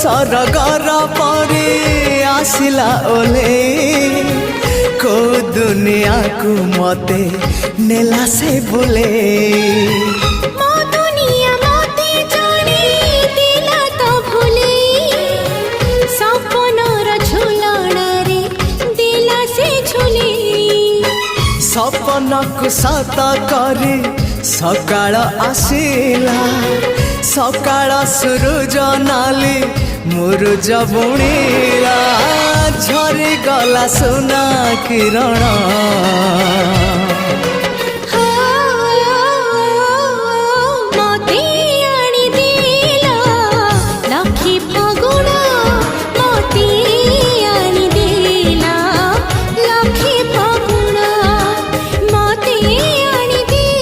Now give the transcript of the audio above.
सरगर परे आसिला ओले को दुनिया को मते नेला से बोले मो दुनिया मते जाने दिला तो भूले सपनर झुलणारे दिला से झुले सपन को सत करे सकाळ आसिला सकाळ सूरज नाली मुरुज बुणीला झरी गला सोना किरण।